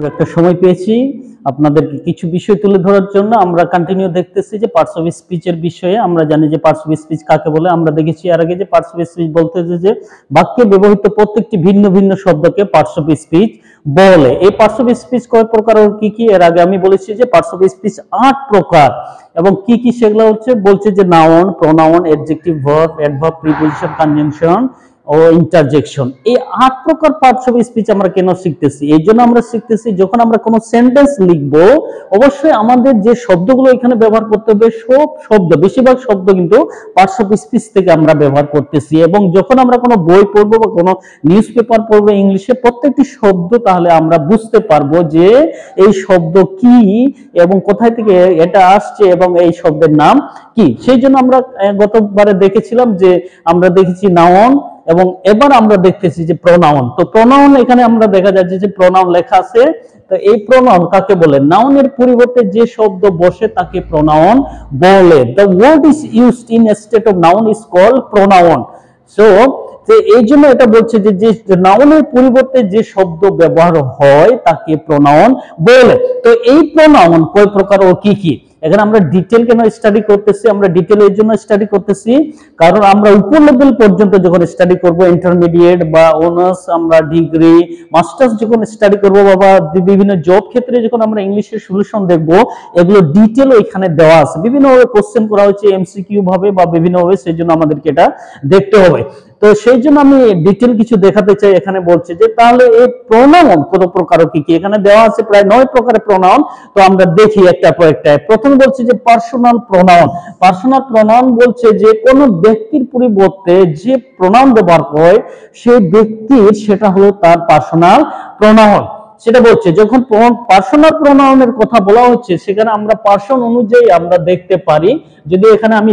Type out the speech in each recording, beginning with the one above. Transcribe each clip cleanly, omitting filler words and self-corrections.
একটা সময় পেয়েছি আপনাদেরকে কিছু বিষয় তুলে ধরার জন্য। আমরা কন্টিনিউ দেখতেছি যে পার্টস অফ স্পিচের বিষয়ে। আমরা জানি যে পার্টস অফ স্পিচ কাকে বলে। আমরা দেখেছি এর আগে যে পার্টস অফ স্পিচ বলতে যে বাক্যে ব্যবহৃত প্রত্যেকটি ভিন্ন ভিন্ন শব্দকে পার্টস অফ স্পিচ বলে। এই পার্টস অফ স্পিচ কয় প্রকার ও কি কি, এর আগে আমি বলেছি যে পার্টস অফ স্পিচ 8 প্রকার এবং কি কি সেগুলো বলছে যে noun, pronoun, adjective, verb, adverb, preposition, conjunction ও ইন্টারজেকশন। এই 8 প্রকার পার্টস অফ স্পিচ আমরা কেন শিখতেছি? এই জন্য আমরা শিখতেছি যখন আমরা কোনো সেন্টেন্স লিখব অবশ্যই আমাদের যে শব্দগুলো এখানে ব্যবহার করতে হবে সব শব্দ, বেশিরভাগ শব্দ কিন্তু পার্টস অফ স্পিচ থেকে আমরা ব্যবহার করতেছি। এবং যখন আমরা কোনো বই পড়বো বা কোনো নিউজ পেপার পড়বো ইংলিশে, প্রত্যেকটি শব্দ তাহলে আমরা বুঝতে পারবো যে এই শব্দ কি এবং কোথায় থেকে এটা আসছে এবং এই শব্দের নাম কি। সেই জন্য আমরা গতবারে দেখেছিলাম যে আমরা দেখেছি নাউন এবং এবার আমরা দেখতেছি যে প্রোনাউন। তো প্রোনাউন এখানে আমরা দেখা যাচ্ছে যে প্রোনাউন লেখা আছে। তো এই প্রোনাউন কাকে বলে? নাউনের পরিবর্তে যে শব্দ বসে তাকে প্রোনাউন বলে। The word is used in a state of noun is called pronoun. So এই জন্য এটা বলছে যে নাউনের পরিবর্তে যে শব্দ ব্যবহার হয় তাকে প্রোনাউন বলে। তো এই প্রোনাউন কয় প্রকার ও কি কি? এখানে আমরা ডিটেল কেন স্টাডি করতেছি? আমরা ডিটেল এর জন্য স্টাডি করতেছি কারণ আমরা উপর লেভেল পর্যন্ত যখন স্টাডি করব, ইন্টারমিডিয়েট বা অনার্স, আমরা ডিগ্রি, মাস্টার্স যখন স্টাডি করব বা বিভিন্ন জব ক্ষেত্রে যখন আমরা ইংলিশের সলিউশন দেখব, এগুলো ডিটেল এখানে দেওয়া আছে। বিভিন্নভাবে কোশ্চেন করা হয়েছে এমসিকিউ ভাবে বা বিভিন্নভাবে, সেই জন্য আমাদেরকে এটা দেখতে হবে। তো সেই জন্য আমি ডিটেল কিছু দেখাতে চাই। এখানে বলছে যে তাহলে এই প্রোনাউন কত প্রকার কি কি? এখানে দেওয়া আছে প্রায় 9 প্রকারের প্রোনাউন। তো আমরা দেখি একটা পর একটা। প্রথমে বলছে যে পার্সোনাল প্রোনাউন। পার্সোনাল প্রোনাউন বলছে যে কোনো ব্যক্তির পরিবর্তে যে প্রোনাউন ব্যবহার হয় সেই ব্যক্তির, সেটা হলো তার পার্সোনাল প্রোনাউন। সেটা বলছে যখন পার্সোনাল প্রোনাউনের কথা বলা হচ্ছে সেখানে আমরা পার্সন অনুযায়ী আমরা দেখতে পারি, যদি এখানে আমি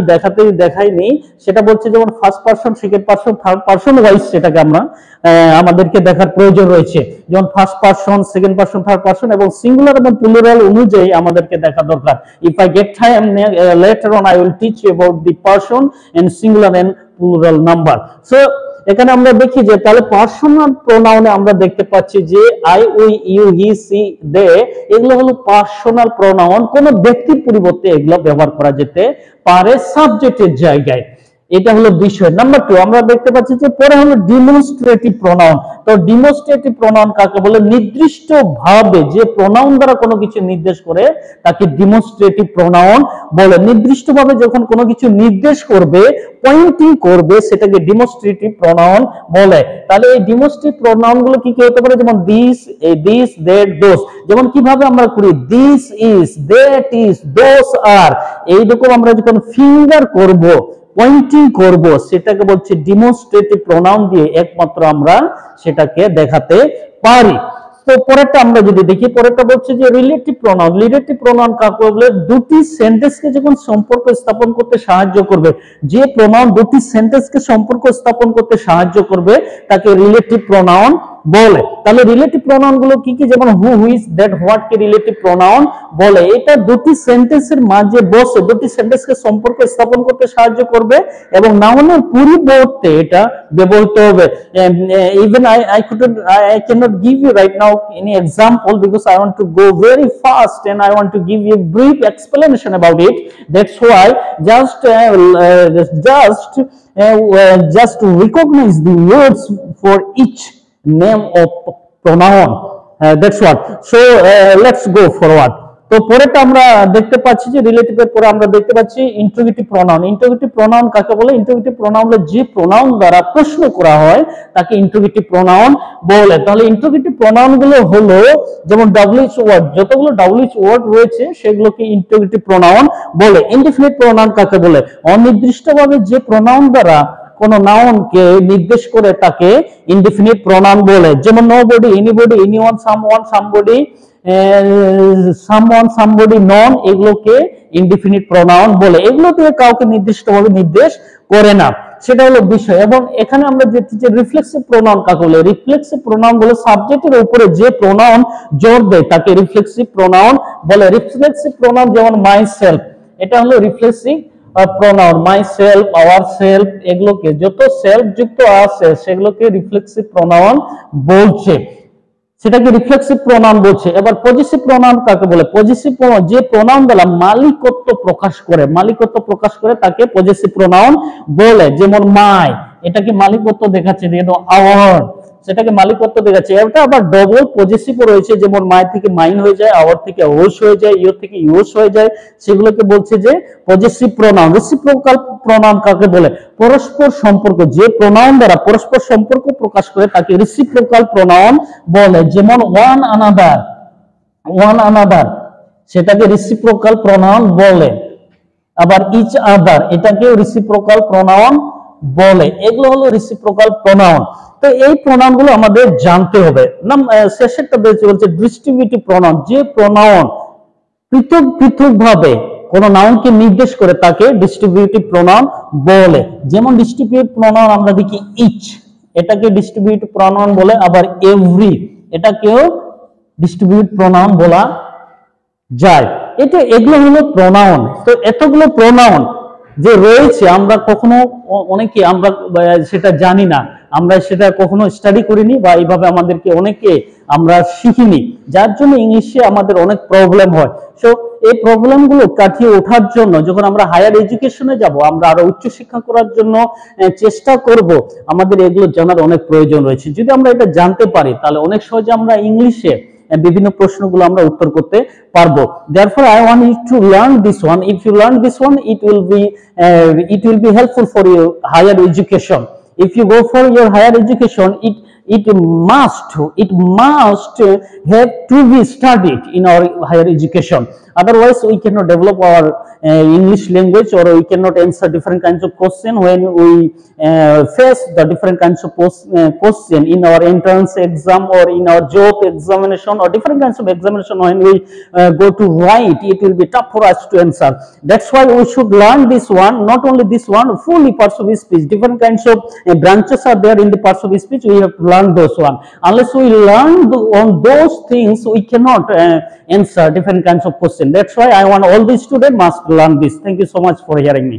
দেখাইনি। সেটা বলছে যেমন first person, second person, third person wise সেটাকে আমাদেরকে দেখার প্রয়োজন রয়েছে। যেমন first person, second person, third person এবং সিঙ্গুলার এবং প্লুরাল অনুযায়ী আমাদেরকে দেখা দরকার। If I get time later on I will teach you about the person and singular and plural number. So এখানে আমরা দেখি যে তাহলে পার্সোনাল প্রোনাউনে আমরা দেখতে পাচ্ছি যে I, we, you, he, she, they, এগুলো হলো পার্সোনাল প্রোনাউন। কোন ব্যক্তির পরিবর্তে এগুলো ব্যবহার করা যেতে পারে সাবজেক্টের জায়গায়। এটা হলো বিষয় নাম্বার 2। আমরা দেখতে পাচ্ছি যে পরে হলো ডিমনস্ট্রেটিভ প্রোনাউন। তো ডিমনস্ট্রেটিভ প্রোনাউন কাকে বলে? নির্দিষ্ট ভাবে যে প্রোনাউন দ্বারা কোনো কিছু নির্দেশ করে তাকে ডিমনস্ট্রেটিভ প্রোনাউন বলে। নির্দিষ্ট ভাবে যখন কোনো কিছু নির্দেশ করবে, পয়েন্টিং করবে, সেটাকে ডিমনস্ট্রেটিভ প্রোনাউন বলে। তাহলে এই ডিমনস্ট্রেটিভ প্রোনাউন গুলো কি কি হতে পারে? যেমন দিস, দ্যাট, দোস। যেমন কিভাবে আমরা করি দিস ইজ, দ্যাট ইজ, দোস আর। এইরকম আমরা যখন ফিঙ্গার করব, পয়েন্টিং করব, সেটাকে বলছে ডিমনস্ট্রেটিভ প্রোনাউন দিয়ে একমাত্র আমরা সেটাকে দেখাতে পারি। তো পরেরটা আমরা যদি দেখি, পরেরটা বলছে যে রিলেটিভ প্রোনাউন। রিলেটিভ প্রোনাউন কাকে বলে? দুটি সেন্টেন্সকে যখন সম্পর্ক স্থাপন করতে সাহায্য করবে, যে প্রোনাউন দুটি সেন্টেন্সকে সম্পর্ক স্থাপন করতে সাহায্য করবে তাকে রিলেটিভ প্রোনাউন বলে। তাহলে রিলেটিভ প্রোনাউন গুলো কি কি? যেমন হু, হুইচ, দ্যাট, হোয়াট কে রিলেটিভ প্রোনাউন বলে। এটা দুটি সেন্টেন্সের মাঝে বসে দুটি সেন্টেন্সকে সম্পর্ক স্থাপন করতে সাহায্য করবে এবং নাউনের পরিবর্তে এটা ব্যবহৃত হবে। Even I cannot give you right now any example because I want to go very fast and I want to give you a brief explanation about it. That's why just recognize the words for each name of pronoun. That's what. So let's go forward. তো পরেটা আমরা দেখতে পাচ্ছি যে রিলেটিভের পরে আমরা দেখতে পাচ্ছি interrogative pronoun. Interrogative pronoun কাকে বলে? ইন্টারোগেটিভ প্রোনাউন হলো যে প্রোনাউন দ্বারা প্রশ্ন করা হয় তাকে ইন্টারোগেটিভ প্রোনাউন বলে। তাহলে ইন্টারোগেটিভ প্রোনাউন গুলো হলো যেমন WH ওয়ার্ড, যতগুলো WH ওয়ার্ড রয়েছে সেগুলোকে ইন্টারোগেটিভ প্রোনাউন বলে। ইনডিফিনিট প্রোনাউন কাকে বলে? অনির্দিষ্টভাবে যে প্রোনাউন দ্বারা কোন নাউনকে নির্দেশ করে তাকে ইনডিফিনিট প্রোনাউন বলে। যেমন nobody, anybody, anyone, someone, somebody, someone, somebody, none, এগুলোকে ইনডিফিনিট প্রোনাউন বলে। এগুলো দিয়ে কাউকে নির্দিষ্টভাবে নির্দেশ করে না, সেটা হলো বিষয়। এবং এখানে আমরা দেখছি যে রিফ্লেক্সিভ প্রোনাউন কাকে বলে? রিফ্লেক্সিভ প্রোনাউন বলে সাবজেক্টের উপরে যে প্রোনাউন জোর দেয় তাকে রিফ্লেক্সিভ প্রোনাউন বলে। রিফ্লেক্সিভ প্রোনাউন যেমন মাই সেলফ, এটা হলো reflexive pronoun. My self, our self, এগুলোকে যত সেলফ যুক্ত আছে সেগুলোকে রিফ্লেক্সিভ প্রোনাউন বলছে। সেটাকে রিফ্লেক্সিভ প্রোনাউন বলছে। এবার পজেসিভ প্রোনাউন কাকে বলে? পজেসিভ যে প্রোনাউন দ্বারা মালিকত্ব প্রকাশ করে তাকে পজেসিভ প্রোনাউন বলে। যেমন মাই, এটাকে মালিকত্ব দেখাচ্ছে, যেহেতু আওয়ার সেটাকে মালিকত্ব দেখাচ্ছে। এটা আবার ডবল পজেসিভও রয়েছে, যেমন মাই থেকে মাইন হয়ে যায়, আওয়ার থেকে ওস হয়ে যায়, ইয়োর থেকে ইয়োস হয়ে যায়, সেগুলোকে বলছে যে পজেসিভ প্রোনাউন। রেসিপ্রোকাল প্রোনাউন কাকে বলে? পরস্পর সম্পর্ক, যে প্রোনাউন দ্বারা পরস্পর সম্পর্ক প্রকাশ করে তাকে রেসিপ্রোকাল প্রোনাউন বলে। যেমন ওয়ান আনাদার সেটাকে রেসিপ্রোকাল প্রোনাউন বলে। আবার ইচ আদার এটাকেও রেসিপ্রোকাল প্রোনাউন বলে। এগুলো হলো রেসিপ্রোকাল প্রোনাউন। তো এই প্রোনাউন গুলো আমাদের জানতে হবে। শেষেরটা বলছে ডিস্ট্রিবিউটিভ প্রোনাউন, যে প্রোনাউন পৃথক ভাবে কোন নাউনকে নির্দেশ করে তাকে ডিস্ট্রিবিউটিভ প্রোনাউন বলে। যেমন ডিস্ট্রিবিউটিভ প্রোনাউন আমরা দেখি ইচ, এটাকে ডিস্ট্রিবিউটিভ প্রোনাউন বলে। আবার এভরি, এটাকেও ডিস্ট্রিবিউটিভ প্রোনাউন বলা যায়। এগুলো হলো প্রোনাউন। তো এতগুলো প্রোনাউন যে রয়েছে, আমরা কখনো অনেকে আমরা সেটা জানি না, আমরা সেটা কখনো স্টাডি করিনি, বা এইভাবে আমাদেরকে অনেকে আমরা শিখিনি, যার জন্য ইংলিশে আমাদের অনেক প্রবলেম হয়। সো এই প্রবলেমগুলো কাটিয়ে ওঠার জন্য যখন আমরা হায়ার এডুকেশনে যাব, আমরা আরো উচ্চশিক্ষা করার জন্য চেষ্টা করব, আমাদের এগুলো জানার অনেক প্রয়োজন রয়েছে। যদি আমরা এটা জানতে পারি তাহলে অনেক সহজে আমরা ইংলিশে বিভিন্ন প্রশ্নগুলো আমরা উত্তর করতে পারবো। Therefore I want you to learn this one. If you learn this one, it will be helpful for your higher education. If you go for your higher education, it must have to be studied in our higher education. Otherwise we cannot develop our English language, or we cannot answer different kinds of question when we face the different kinds of question in our entrance exam, or in our job examination, or different kinds of examination. When we go to write, it will be tough for us to answer. That's why we should learn this one, not only this one, fully parts of speech. Different kinds of branches are there in the parts of speech. We have to learn those one. Unless we learn on those things, we cannot answer different kinds of questions. That's why I want all the students must learn this. Thank you so much for hearing me.